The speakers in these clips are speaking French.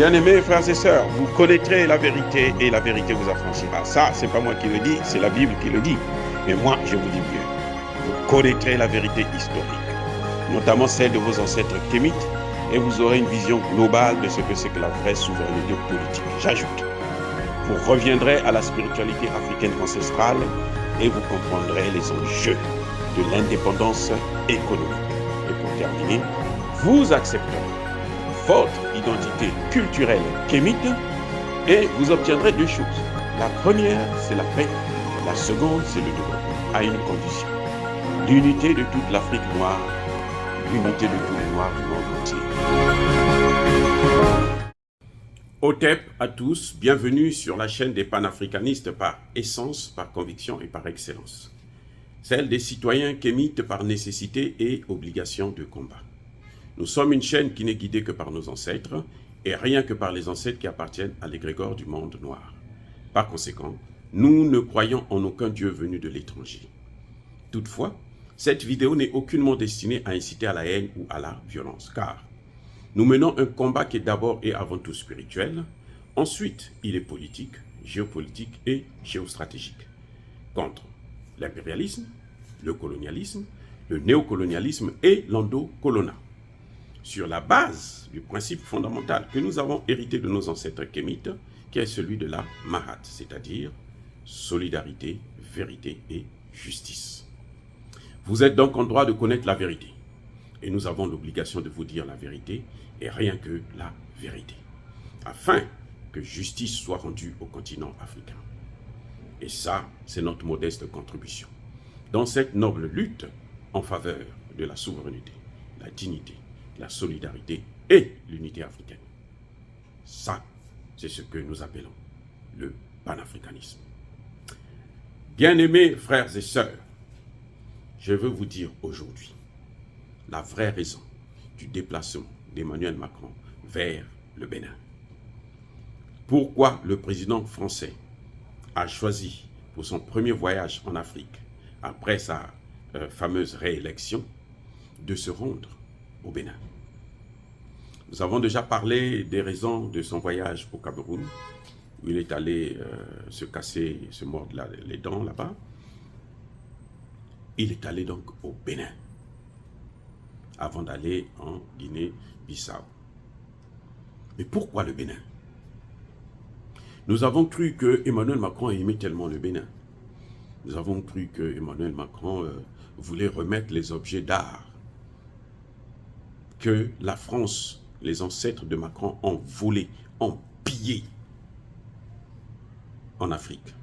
Bien-aimés frères et sœurs, vous connaîtrez la vérité et la vérité vous affranchira. Ça, c'est pas moi qui le dis, c'est la Bible qui le dit. Mais moi, je vous dis mieux. Vous connaîtrez la vérité historique, notamment celle de vos ancêtres kémites, et vous aurez une vision globale de ce que c'est que la vraie souveraineté politique. J'ajoute, vous reviendrez à la spiritualité africaine ancestrale et vous comprendrez les enjeux de l'indépendance économique. Et pour terminer, vous accepterez votre identité culturelle kémite et vous obtiendrez deux choses. La première, c'est la paix. La seconde, c'est le développement, à une condition. L'unité de toute l'Afrique noire, l'unité de tous les Noirs du monde entier. Otep à tous, bienvenue sur la chaîne des panafricanistes par essence, par conviction et par excellence. Celle des citoyens kémites par nécessité et obligation de combat. Nous sommes une chaîne qui n'est guidée que par nos ancêtres et rien que par les ancêtres qui appartiennent à l'égrégore du monde noir. Par conséquent, nous ne croyons en aucun Dieu venu de l'étranger. Toutefois, cette vidéo n'est aucunement destinée à inciter à la haine ou à la violence, car nous menons un combat qui est d'abord et avant tout spirituel, ensuite il est politique, géopolitique et géostratégique, contre l'impérialisme, le colonialisme, le néocolonialisme et l'endocolonat. Sur la base du principe fondamental que nous avons hérité de nos ancêtres kémites, qui est celui de la Mahat, c'est-à-dire solidarité, vérité et justice. Vous êtes donc en droit de connaître la vérité, et nous avons l'obligation de vous dire la vérité, et rien que la vérité, afin que justice soit rendue au continent africain. Et ça, c'est notre modeste contribution dans cette noble lutte en faveur de la souveraineté, la dignité, la solidarité et l'unité africaine. Ça, c'est ce que nous appelons le panafricanisme. Bien-aimés frères et sœurs, je veux vous dire aujourd'hui la vraie raison du déplacement d'Emmanuel Macron vers le Bénin. Pourquoi le président français a choisi pour son premier voyage en Afrique, après sa fameuse réélection, de se rendre au Bénin. Nous avons déjà parlé des raisons de son voyage au Cameroun, où il est allé se mordre les dents là-bas. Il est allé donc au Bénin, avant d'aller en Guinée-Bissau. Mais pourquoi le Bénin? Nous avons cru que Emmanuel Macron aimait tellement le Bénin. Nous avons cru que Emmanuel Macron voulait remettre les objets d'art que la France, les ancêtres de Macron, ont volé, ont pillé en Afrique.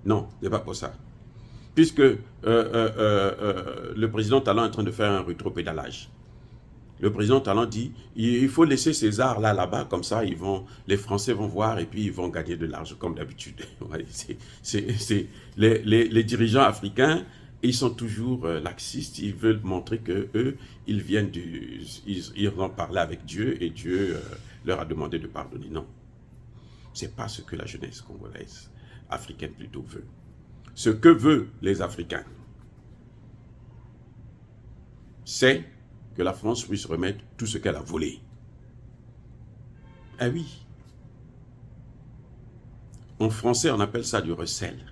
Non, ce n'est pas pour ça. Puisque le président Talon est en train de faire un rétropédalage. Le président Talon dit, il faut laisser ces arts-là, là-bas, comme ça, les Français vont voir et puis ils vont gagner de l'argent, comme d'habitude. Les dirigeants africains, ils sont toujours laxistes, ils veulent montrer qu'eux, ils ont parlé avec Dieu et Dieu leur a demandé de pardonner. Non, ce n'est pas ce que la jeunesse congolaise, africaine plutôt, veut. Ce que veulent les Africains, c'est que la France puisse remettre tout ce qu'elle a volé. Ah oui. En français, on appelle ça du recel,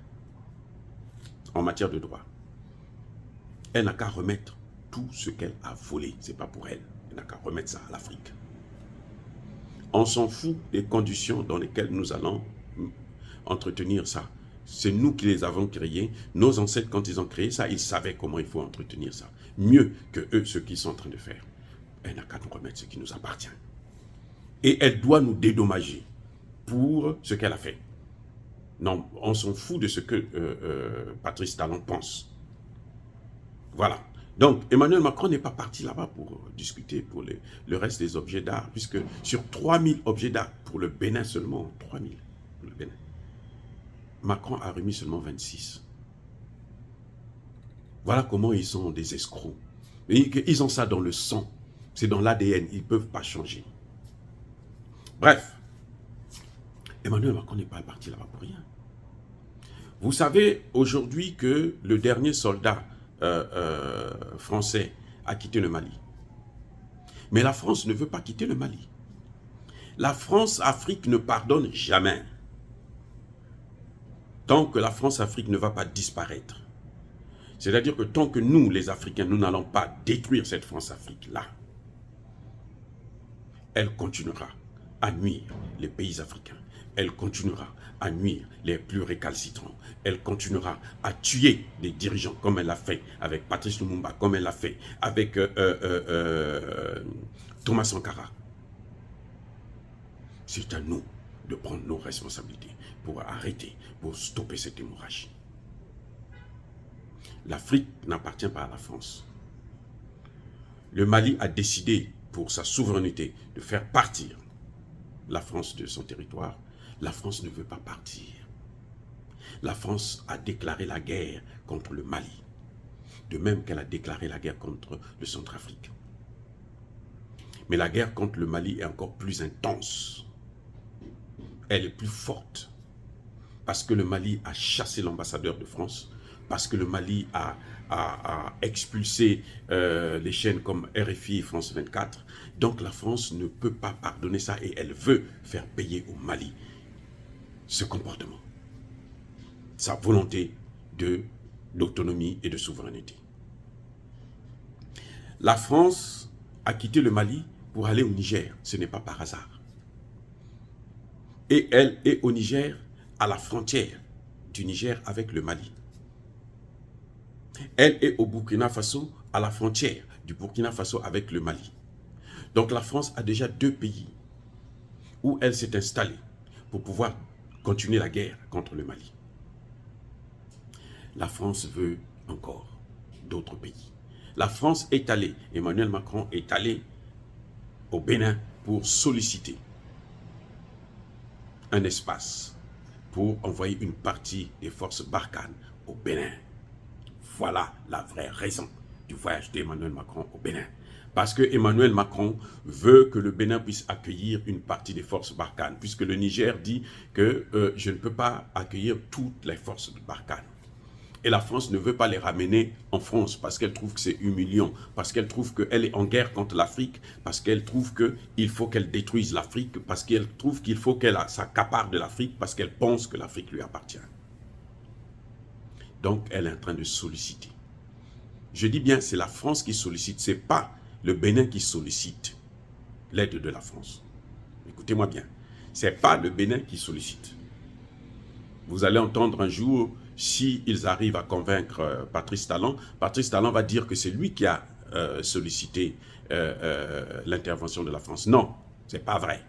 en matière de droit. Elle n'a qu'à remettre tout ce qu'elle a volé. Ce n'est pas pour elle. Elle n'a qu'à remettre ça à l'Afrique. On s'en fout des conditions dans lesquelles nous allons entretenir ça. C'est nous qui les avons créés. Nos ancêtres, quand ils ont créé ça, ils savaient comment il faut entretenir ça. Mieux que eux, ce qu'ils sont en train de faire. Elle n'a qu'à nous remettre ce qui nous appartient. Et elle doit nous dédommager pour ce qu'elle a fait. Non, on s'en fout de ce que Patrice Talon pense. Voilà. Donc, Emmanuel Macron n'est pas parti là-bas pour discuter pour le reste des objets d'art, puisque sur 3000 objets d'art, pour le Bénin seulement, 3000 pour le Bénin, Macron a remis seulement 26. Voilà comment ils sont des escrocs. Ils ont ça dans le sang. C'est dans l'ADN. Ils ne peuvent pas changer. Bref, Emmanuel Macron n'est pas parti là-bas pour rien. Vous savez aujourd'hui que le dernier soldat français a quitté le Mali. Mais la France ne veut pas quitter le Mali. La France-Afrique ne pardonne jamais. Tant que la France-Afrique ne va pas disparaître. C'est-à-dire que tant que nous, les Africains, nous n'allons pas détruire cette France-Afrique-là, elle continuera à nuire les pays africains. Elle continuera à nuire les plus récalcitrants. Elle continuera à tuer des dirigeants comme elle l'a fait avec Patrice Lumumba, comme elle l'a fait avec Thomas Sankara. C'est à nous de prendre nos responsabilités pour arrêter, pour stopper cette hémorragie. L'Afrique n'appartient pas à la France. Le Mali a décidé, pour sa souveraineté, de faire partir la France de son territoire. La France ne veut pas partir. La France a déclaré la guerre contre le Mali, de même qu'elle a déclaré la guerre contre le Centrafrique. Mais la guerre contre le Mali est encore plus intense. Elle est plus forte, parce que le Mali a chassé l'ambassadeur de France, parce que le Mali a expulsé les chaînes comme RFI et France 24. Donc la France ne peut pas pardonner ça et elle veut faire payer au Mali ce comportement, sa volonté d'autonomie et de souveraineté. La France a quitté le Mali pour aller au Niger, ce n'est pas par hasard. Et elle est au Niger, à la frontière du Niger avec le Mali. Elle est au Burkina Faso, à la frontière du Burkina Faso avec le Mali. Donc la France a déjà 2 pays où elle s'est installée pour pouvoir continuer la guerre contre le Mali. La France veut encore d'autres pays. La France est allée, Emmanuel Macron est allé au Bénin pour solliciter un espace pour envoyer une partie des forces Barkhane au Bénin. Voilà la vraie raison du voyage d'Emmanuel Macron au Bénin. Parce que Emmanuel Macron veut que le Bénin puisse accueillir une partie des forces Barkhane, puisque le Niger dit que je ne peux pas accueillir toutes les forces de Barkhane. Et la France ne veut pas les ramener en France parce qu'elle trouve que c'est humiliant, parce qu'elle trouve qu'elle est en guerre contre l'Afrique, parce qu'elle trouve qu'il faut qu'elle détruise l'Afrique, parce qu'elle trouve qu'il faut qu'elle s'accapare de l'Afrique, parce qu'elle pense que l'Afrique lui appartient. Donc, elle est en train de solliciter. Je dis bien, c'est la France qui sollicite, ce n'est pas le Bénin qui sollicite l'aide de la France. Écoutez-moi bien, ce n'est pas le Bénin qui sollicite. Vous allez entendre un jour, s'ils arrivent à convaincre Patrice Talon va dire que c'est lui qui a sollicité l'intervention de la France. Non, ce n'est pas vrai.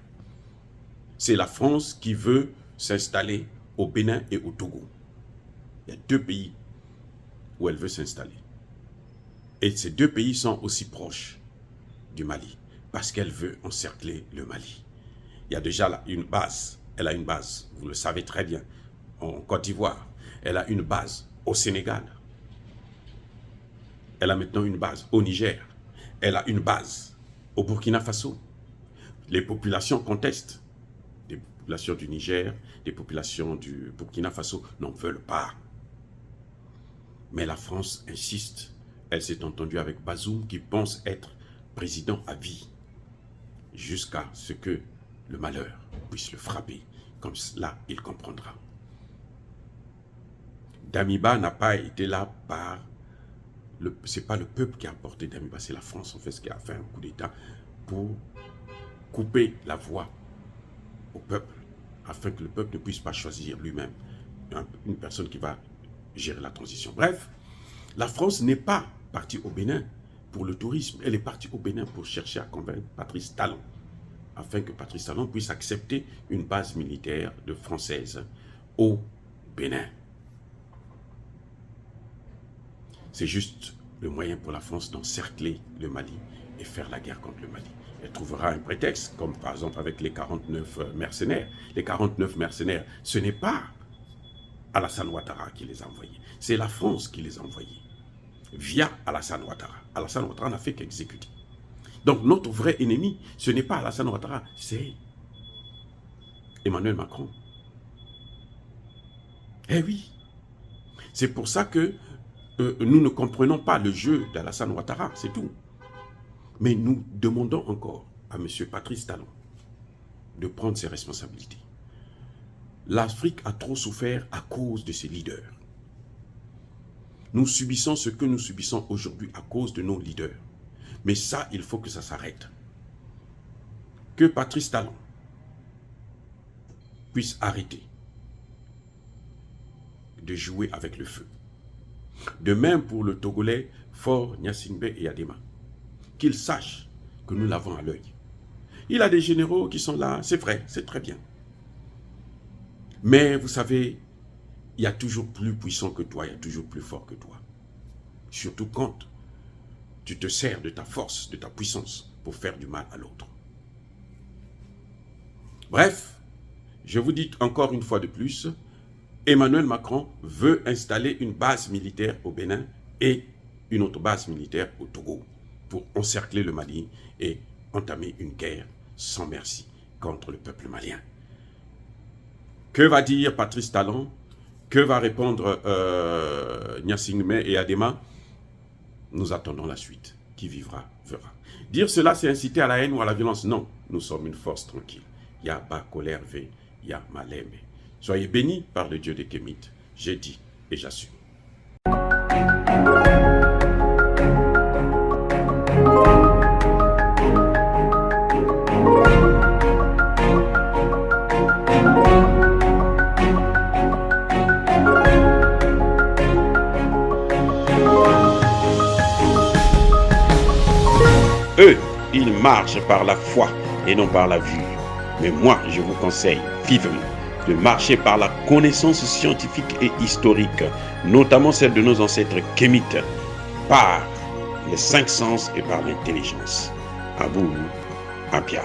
C'est la France qui veut s'installer au Bénin et au Togo. Il y a 2 pays où elle veut s'installer. Et ces 2 pays sont aussi proches du Mali, parce qu'elle veut encercler le Mali. Il y a déjà là une base, elle a une base, vous le savez très bien, en Côte d'Ivoire. Elle a une base au Sénégal. Elle a maintenant une base au Niger. Elle a une base au Burkina Faso. Les populations contestent. Les populations du Niger, les populations du Burkina Faso n'en veulent pas. Mais la France insiste. Elle s'est entendue avec Bazoum qui pense être président à vie jusqu'à ce que le malheur puisse le frapper. Comme cela, il comprendra. Damiba n'a pas été là par... Ce n'est pas le peuple qui a porté Damiba, c'est la France en fait qui a fait un coup d'État pour couper la voie au peuple, afin que le peuple ne puisse pas choisir lui-même une personne qui va gérer la transition. Bref, la France n'est pas partie au Bénin pour le tourisme, elle est partie au Bénin pour chercher à convaincre Patrice Talon, afin que Patrice Talon puisse accepter une base militaire française au Bénin. C'est juste le moyen pour la France d'encercler le Mali et faire la guerre contre le Mali. Elle trouvera un prétexte, comme par exemple avec les 49 mercenaires. Les 49 mercenaires, ce n'est pas Alassane Ouattara qui les a envoyés, c'est la France qui les a envoyés, via Alassane Ouattara. Alassane Ouattara n'a fait qu'exécuter. Donc notre vrai ennemi, ce n'est pas Alassane Ouattara, c'est Emmanuel Macron. Eh oui, c'est pour ça que nous ne comprenons pas le jeu d'Alassane Ouattara, c'est tout. Mais nous demandons encore à M. Patrice Talon de prendre ses responsabilités. L'Afrique a trop souffert à cause de ses leaders. Nous subissons ce que nous subissons aujourd'hui à cause de nos leaders. Mais ça, il faut que ça s'arrête. Que Patrice Talon puisse arrêter de jouer avec le feu. De même pour le Togolais Faure Gnassingbé et Adema. Qu'il sache que nous l'avons à l'œil. Il a des généraux qui sont là, c'est vrai, c'est très bien. Mais vous savez, il y a toujours plus puissant que toi, il y a toujours plus fort que toi. Surtout quand tu te sers de ta force, de ta puissance pour faire du mal à l'autre. Bref, je vous dis encore une fois de plus, Emmanuel Macron veut installer une base militaire au Bénin et une autre base militaire au Togo pour encercler le Mali et entamer une guerre sans merci contre le peuple malien. Que va dire Patrice Talon? Que va répondre Gnassingbé et Adema? Nous attendons la suite. Qui vivra, verra. Dire cela, c'est inciter à la haine ou à la violence. Non, nous sommes une force tranquille. Yaba Kolerve, Ya Maleme. Soyez bénis par le Dieu des Kémites. J'ai dit et j'assume. Eux, ils marchent par la foi et non par la vue. Mais moi, je vous conseille vivement de marcher par la connaissance scientifique et historique, notamment celle de nos ancêtres kémites, par les 5 sens et par l'intelligence. Abou Abia.